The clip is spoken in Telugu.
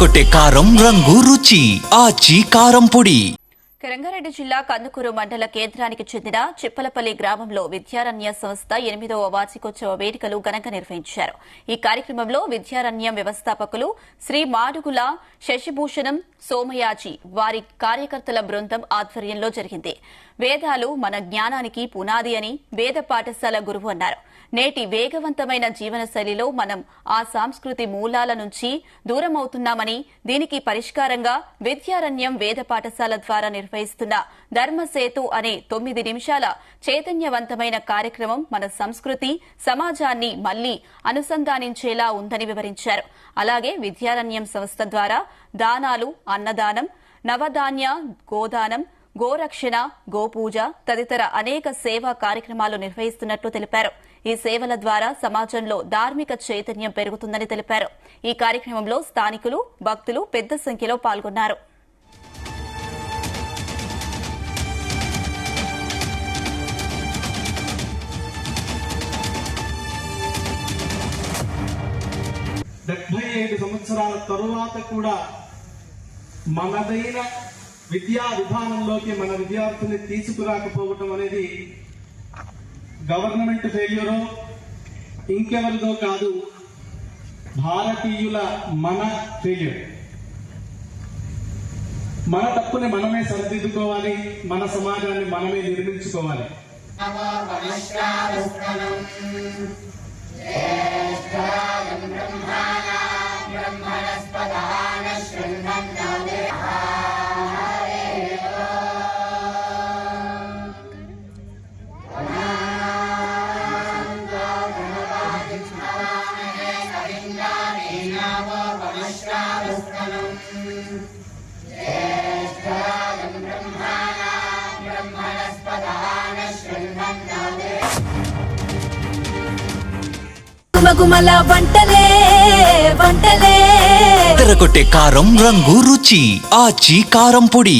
ఎర్రగొట్టే కారం రంగు రుచి ఆచి కారం పొడి. రంగారెడ్డి జిల్లా కందుకూరు మండల కేంద్రానికి చెందిన చిప్పలపల్లి గ్రామంలో విద్యారణ్య సంస్థ 8వ వార్షికోత్సవ వేడుకలు ఘనంగా నిర్వహించారు. ఈ కార్యక్రమంలో విద్యారణ్యం వ్యవస్థాపకులు శ్రీ మాడుగుల శశిభూషణం సోమయాజీ వారి కార్యకర్తల బృందం ఆధ్వర్యంలో జరిగింది. వేదాలు మన జ్ఞానానికి పునాది అని వేద పాఠశాల గురువు అన్నారు. నేటి వేగవంతమైన జీవనశైలిలో మనం ఆ సాంస్కృతి మూలాల నుంచి దూరమవుతున్నామని, దీనికి పరిష్కారంగా విద్యారణ్యం వేద పాఠశాల ద్వారా నిర్వహిస్తున్న ధర్మసేతు అనే 9 నిమిషాల చైతన్యవంతమైన కార్యక్రమం మన సంస్కృతి సమాజాన్ని మళ్లీ అనుసంధానించేలా ఉందని వివరించారు. అలాగే విద్యారణ్యం సంస్థ ద్వారా దానాలు, అన్నదానం, నవధాన్య గోదానం, గోరక్షణ, గోపూజ తదితర అనేక సేవా కార్యక్రమాలు నిర్వహిస్తున్నట్లు తెలిపారు. ఈ సేవల ద్వారా సమాజంలో ధార్మిక చైతన్యం పెరుగుతుందని తెలిపారు. ఈ కార్యక్రమంలో స్థానికులు, భక్తులు పెద్ద సంఖ్యలో పాల్గొన్నారు. సంవత్సరాల తరువాత కూడా మనదైన విద్యా విధానంలోకి మన విద్యార్థుల్ని తీసుకురాకపోవటం అనేది గవర్నమెంట్ ఫెయిల్యూరో ఇంకెవరిదో కాదు, భారతీయుల మన ఫెయిల్యూర్. మన తప్పుని మనమే సరిదిద్దుకోవాలి, మన సమాజాన్ని మనమే నిర్మించుకోవాలి. గుమగుమల వంటలే వంటలే ఎర్రగొట్టే కారం రంగు రుచి ఆచి కారం పొడి.